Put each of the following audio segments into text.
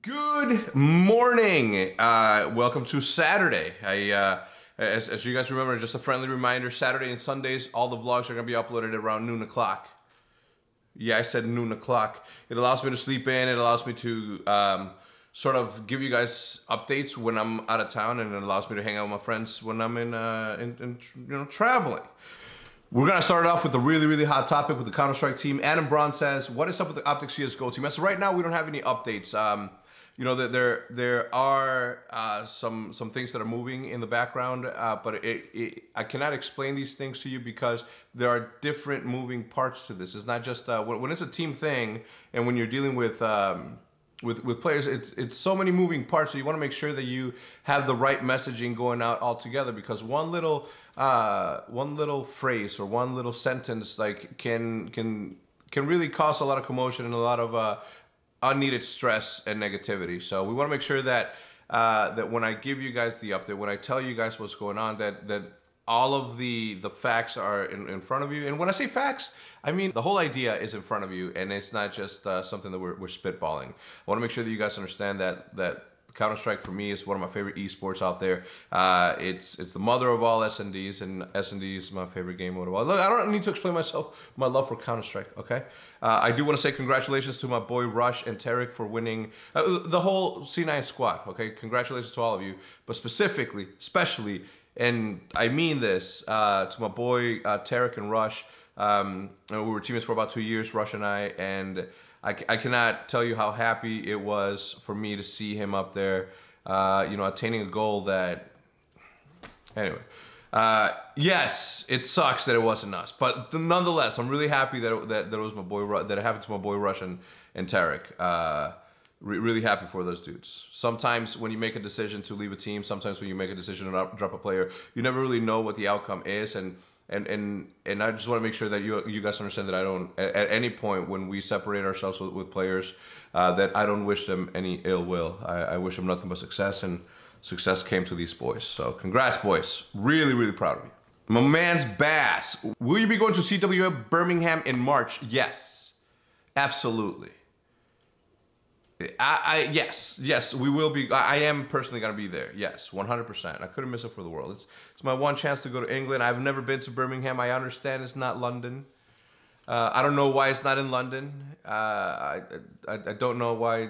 Good morning. Welcome to Saturday. As you guys remember, just a friendly reminder, Saturday and Sundays, all the vlogs are going to be uploaded at around noon o'clock. Yeah, I said noon o'clock. It allows me to sleep in. It allows me to sort of give you guys updates when I'm out of town, and it allows me to hang out with my friends when I'm in traveling. We're going to start off with a really hot topic with the Counter-Strike team. Adam Braun says, what is up with the Optic CSGO team? So right now, we don't have any updates. You know, there are some things that are moving in the background, but I cannot explain these things to you because there are different moving parts to this. It's not just, when it's a team thing and when you're dealing with players, it's so many moving parts, so you want to make sure that you have the right messaging going out all together, because one little phrase or one little sentence like can really cause a lot of commotion and a lot of unneeded stress and negativity. So we want to make sure that that when I give you guys the update, when I tell you guys what's going on, that all of the facts are in front of you. And when I say facts, I mean the whole idea is in front of you, and it's not just something that we're spitballing. I want to make sure that you guys understand that Counter-Strike for me is one of my favorite esports out there. It's the mother of all S&Ds, and S&D is my favorite game mode of all. Look, I don't need to explain my love for Counter-Strike, okay? I do want to say congratulations to my boy Rush and Tarek for winning the whole C9 squad, okay? Congratulations to all of you, but especially, and I mean this, to my boy Tarek and Rush. We were teammates for about 2 years, Rush and I, and I cannot tell you how happy it was for me to see him up there, you know, attaining a goal that, anyway. Yes, it sucks that it wasn't us, but nonetheless, I'm really happy that it was my boy, that it happened to my boy Rush and Tarek. Really happy for those dudes. Sometimes when you make a decision to leave a team, sometimes when you make a decision to drop a player, you never really know what the outcome is, and I just want to make sure that you guys understand that I don't, at any point when we separate ourselves with players, that I don't wish them any ill will. I wish them nothing but success, and success came to these boys. So congrats, boys. Really proud of you. My man's Bass. Will you be going to CWA Birmingham in March? Yes, absolutely. Yes, we will be. I am personally going to be there. Yes, 100%. I couldn't miss it for the world. It's my one chance to go to England. I've never been to Birmingham. I understand it's not London. I don't know why it's not in London. I don't know why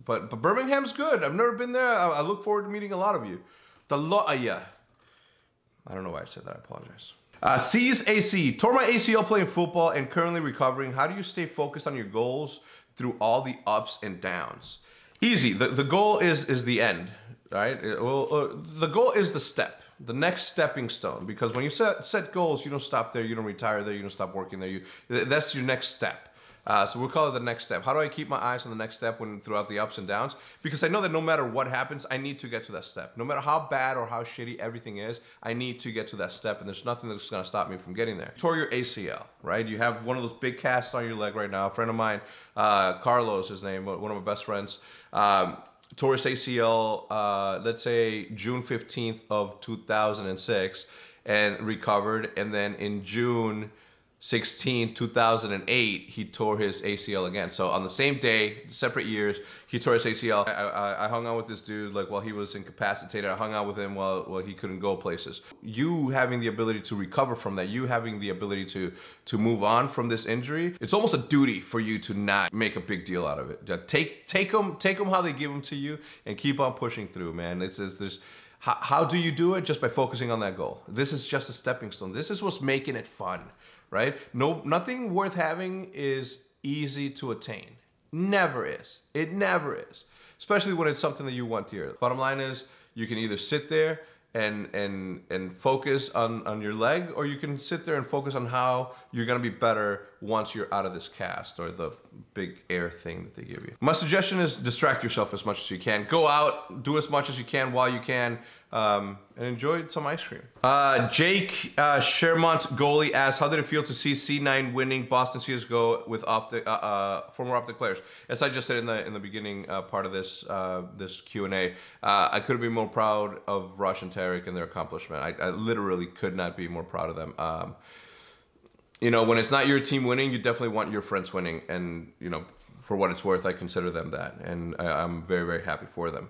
but Birmingham's good. I've never been there. I look forward to meeting a lot of you. Yeah. I don't know why I said that. I apologize. C's AC. Tore my ACL playing football and currently recovering. How do you stay focused on your goals through all the ups and downs? Easy. The goal is the end, right? The goal is the step, the next stepping stone, because when you set goals, you don't stop there, you don't retire there, you don't stop working there. That's your next step. So we'll call it the next step. How do I keep my eyes on the next step throughout the ups and downs? Because I know that no matter what happens, I need to get to that step. No matter how bad or how shitty everything is, I need to get to that step, and there's nothing that's gonna stop me from getting there. Tore your ACL, right? You have one of those big casts on your leg right now. A friend of mine, Carlos, his name, one of my best friends, tore his ACL, let's say June 15th of 2006, and recovered, and then in June 16, 2008, he tore his ACL again. So on the same day, separate years, he tore his ACL. I hung out with this dude like while he was incapacitated. I hung out with him while he couldn't go places. You having the ability to recover from that, you having the ability to move on from this injury, it's almost a duty for you to not make a big deal out of it. Take them how they give them to you, and keep on pushing through, man. How do you do it? Just by focusing on that goal. This is just a stepping stone. This is what's making it fun, right? Nothing worth having is easy to attain. Never is. It never is. Especially when it's something that you want to hear. Bottom line is, you can either sit there and focus on your leg, or you can sit there and focus on how you're gonna be better once you're out of this cast or the big air thing that they give you. My suggestion is distract yourself as much as you can. Go out, do as much as you can while you can, and enjoy some ice cream. Jake Shermont goalie asks, how did it feel to see C9 winning Boston CSGO with former Optic players? As I just said in the beginning part of this this Q&A, I couldn't be more proud of Rush and Tarek and their accomplishment. I literally could not be more proud of them. You know, when it's not your team winning, you definitely want your friends winning, and you know, For what it's worth, I consider them that, and I'm very, very happy for them.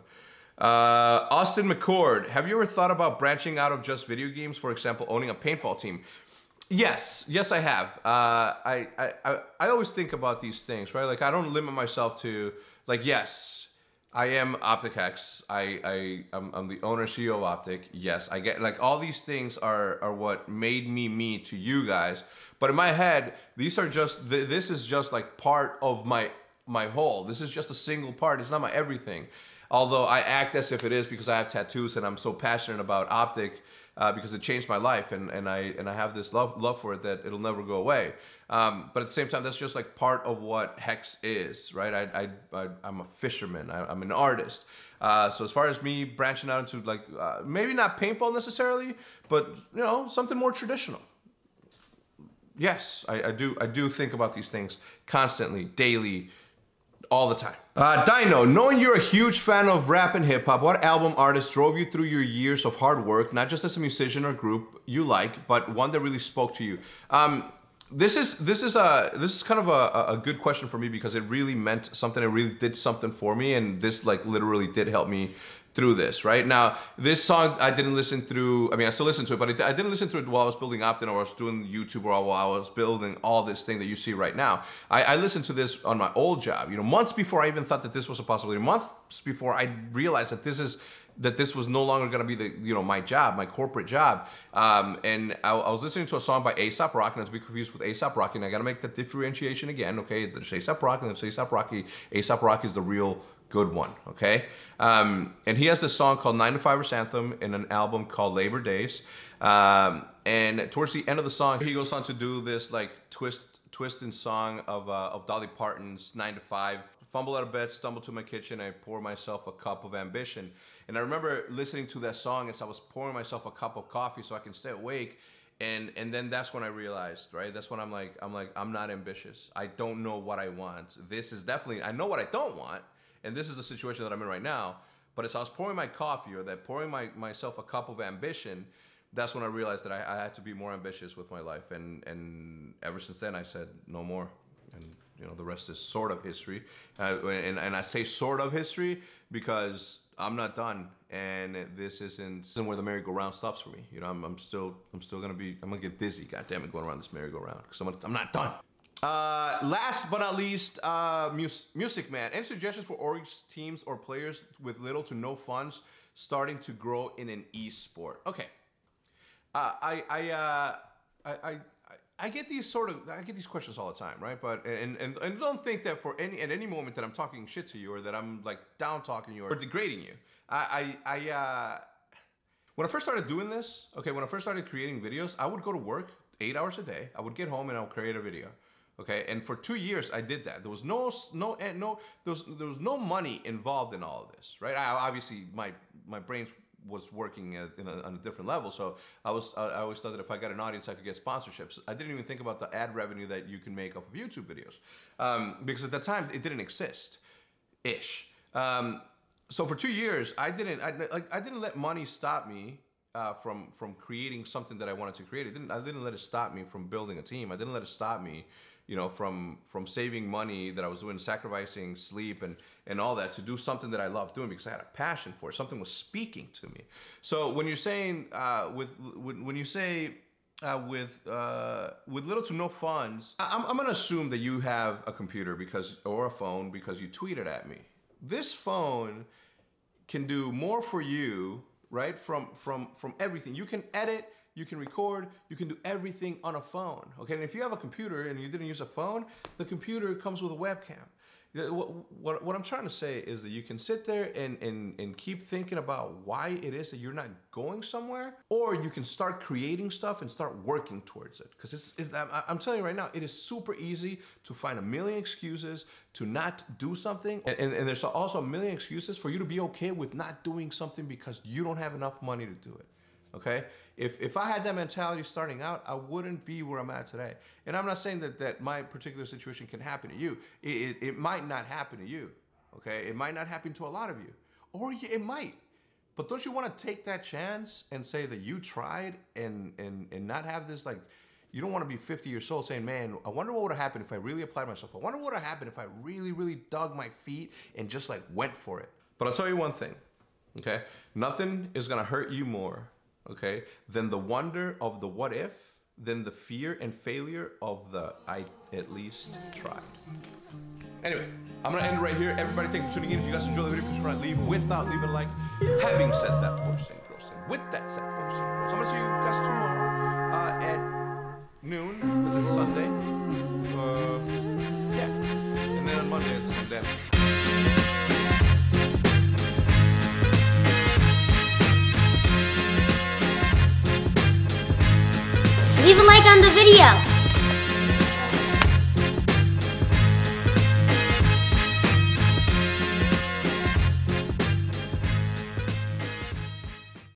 Austin McCord, have you ever thought about branching out of just video games? For example, owning a paintball team? Yes, I have. I always think about these things, right? Like, I don't limit myself to, like, yes, I am Optic HECZ. I'm the owner, CEO of Optic. Yes, I get, like, all these things are what made me to you guys. But in my head, these are just, this is just like part of my whole. This is just a single part. It's not my everything. Although I act as if it is because I have tattoos and I'm so passionate about Optic because it changed my life, and I have this love for it that it'll never go away. But at the same time, that's just like part of what HECZ is, right? I'm a fisherman. I'm an artist. So as far as me branching out into like maybe not paintball necessarily, but you know, something more traditional. Yes, I do think about these things constantly, daily, all the time. Dino, knowing you're a huge fan of rap and hip hop, what album artist drove you through your years of hard work, not just as a musician or group you like, but one that really spoke to you? This is kind of a good question for me because it really meant something. It really did something for me, and this like literally did help me through this. Right now, this song I didn't listen through. I mean, I still listen to it, but I didn't listen to it while I was building Optin, or I was doing YouTube, or while I was building all this thing that you see right now. I listened to this on my old job. You know, months before I even thought that this was a possibility. Months before I realized that this was no longer going to be my job, my corporate job. And I was listening to a song by A$AP Rocky, and I was confused with A$AP Rocky, and I got to make that differentiation again, okay? There's A$AP Rocky, and there's A$AP Rocky. A$AP Rocky is the real good one, okay? And he has this song called 9 to 5ers Anthem in an album called Labor Days. And towards the end of the song, he goes on to do this like twisting song of Dolly Parton's 9 to 5. Fumble out of bed, stumble to my kitchen, I pour myself a cup of ambition. And I remember listening to that song as I was pouring myself a cup of coffee so I can stay awake. And then that's when I realized, right? That's when I'm like, I'm not ambitious. I don't know what I want. This is definitely, I know what I don't want. And this is the situation that I'm in right now. But as I was pouring my coffee, or that pouring myself a cup of ambition, that's when I realized that I had to be more ambitious with my life. And ever since then, I said, no more. And you know, the rest is sort of history. And I say sort of history because I'm not done. And this isn't where the merry-go-round stops for me. You know, I'm still gonna get dizzy, goddammit, going around this merry-go-round because I'm not done. Last but not least, Music Man. Any suggestions for orgs, teams, or players with little to no funds starting to grow in an e-sport? Okay. I get these questions all the time, right? But and don't think that at any moment that I'm talking shit to you, or that I'm like down talking you or degrading you. When I first started doing this, okay, when I first started creating videos, I would go to work 8 hours a day. I would get home and I would create a video. Okay, and for 2 years I did that. There was there was no money involved in all of this, right? Obviously my brain was working on a different level, so I always thought that if I got an audience, I could get sponsorships. I didn't even think about the ad revenue that you can make off of YouTube videos, because at that time it didn't exist, ish. So for 2 years I didn't let money stop me from creating something that I wanted to create. I didn't let it stop me from building a team. I didn't let it stop me, you know, from saving money that I was doing, sacrificing sleep and all that to do something that I loved doing because I had a passion for it. Something was speaking to me. So when you're saying with little to no funds, I'm gonna assume that you have a computer or a phone because you tweeted at me. This phone can do more for you, right? From everything. You can edit, you can record, you can do everything on a phone, okay? And if you have a computer and you didn't use a phone, the computer comes with a webcam. What I'm trying to say is that you can sit there and keep thinking about why it is that you're not going somewhere, or you can start creating stuff and start working towards it. Because I'm telling you right now, it is super easy to find a million excuses to not do something. And there's also a million excuses for you to be okay with not doing something because you don't have enough money to do it. Okay? If I had that mentality starting out, I wouldn't be where I'm at today. And I'm not saying that my particular situation can happen to you. It might not happen to you. Okay? It might not happen to a lot of you. Or it might. But don't you want to take that chance and say that you tried and not have this, like, You don't want to be 50 years old saying, man, I wonder what would have happened if I really applied myself. I wonder what would have happened if I really, really dug my feet and just like went for it. But I'll tell you one thing, okay? Nothing is gonna hurt you more, okay, than the wonder of the what if, than the fear and failure of the I at least tried. Anyway, I'm gonna end it right here. Everybody, thank you for tuning in. If you guys enjoyed the video, please remember to leave without leaving a like. Having said that, with that said, I'm gonna see you guys tomorrow at noon, because it's Sunday. Yeah. And then on Monday it's the same day. Leave a like on the video.